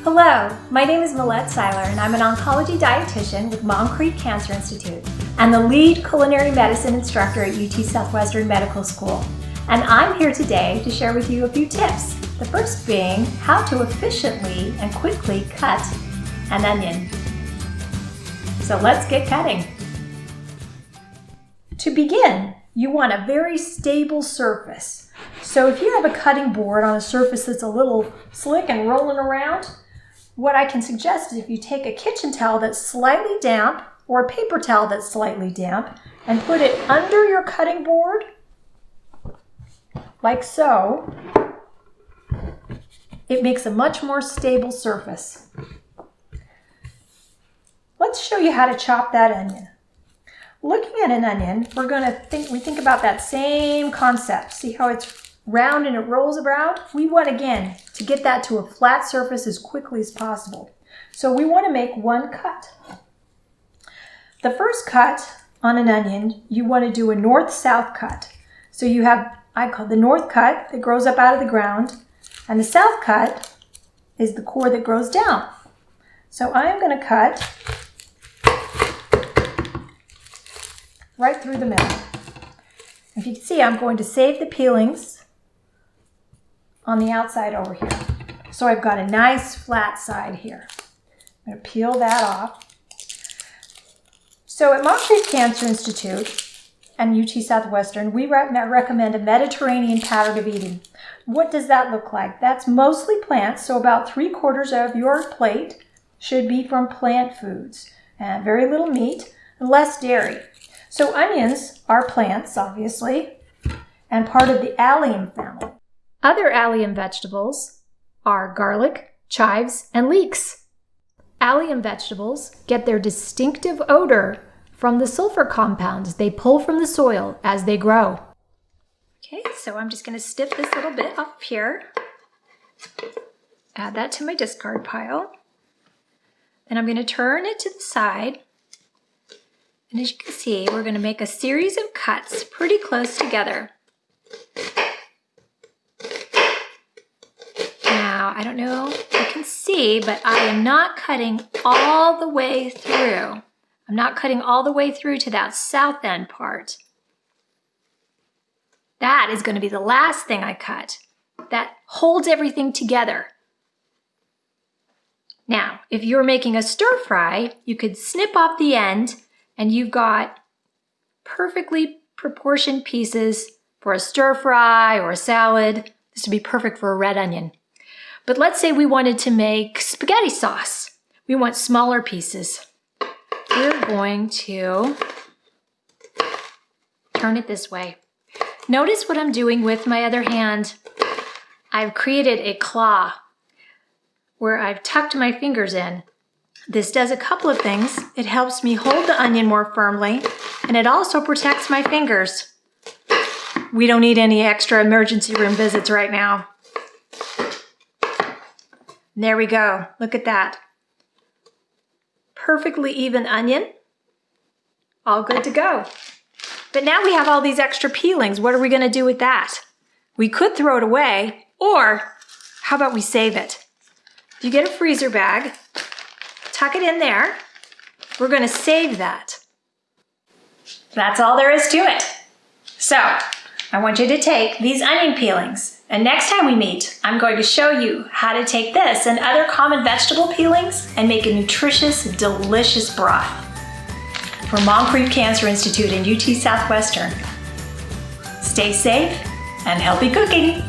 Hello, my name is Milette and I'm an oncology dietitian with Mom Creek Cancer Institute and the lead culinary medicine instructor at UT Southwestern Medical School. And I'm here today to share with you a few tips. The first being how to efficiently and quickly cut an onion. So let's get cutting. To begin, you want a very stable surface. So if you have a cutting board on a surface that's a little slick and rolling around, what I can suggest is if you take a kitchen towel that's slightly damp or a paper towel that's slightly damp and put it under your cutting board, like so, it makes a much more stable surface. Let's show you how to chop that onion. Looking at an onion, we think about that same concept. See how it's round and it rolls around? We want, again, to get that to a flat surface as quickly as possible. So we want to make one cut. The first cut on an onion, you want to do a north-south cut. So you have, I call the north cut that grows up out of the ground, and the south cut is the core that grows down. So I'm going to cut right through the middle. If you can see, I'm going to save the peelings on the outside over here. So I've got a nice flat side here. I'm going to peel that off. So at Mom Creek Cancer Institute and UT Southwestern, we recommend a Mediterranean pattern of eating. What does that look like? That's mostly plants, so about 3/4 of your plate should be from plant foods, and very little meat, and less dairy. So onions are plants, obviously, and part of the allium family. Other allium vegetables are garlic, chives, and leeks. Allium vegetables get their distinctive odor from the sulfur compounds they pull from the soil as they grow. Okay, so I'm just going to snip this little bit off here. Add that to my discard pile. Then I'm going to turn it to the side. And as you can see, we're going to make a series of cuts pretty close together. Now, I don't know if you can see, but I am not cutting all the way through. I'm not cutting all the way through to that south end part. That is going to be the last thing I cut. That holds everything together. Now, if you're making a stir fry, you could snip off the end and you've got perfectly proportioned pieces for a stir fry or a salad. This would be perfect for a red onion. But let's say we wanted to make spaghetti sauce. We want smaller pieces. We're going to turn it this way. Notice what I'm doing with my other hand. I've created a claw where I've tucked my fingers in. This does a couple of things. It helps me hold the onion more firmly, and it also protects my fingers. We don't need any extra emergency room visits right now. There we go. Look at that. Perfectly even onion. All good to go. But now we have all these extra peelings. What are we going to do with that? We could throw it away, or how about we save it? If you get a freezer bag, tuck it in there. We're going to save that. That's all there is to it. So, I want you to take these onion peelings, and next time we meet, I'm going to show you how to take this and other common vegetable peelings and make a nutritious, delicious broth. For Mom Creek Cancer Institute and UT Southwestern, stay safe and healthy cooking.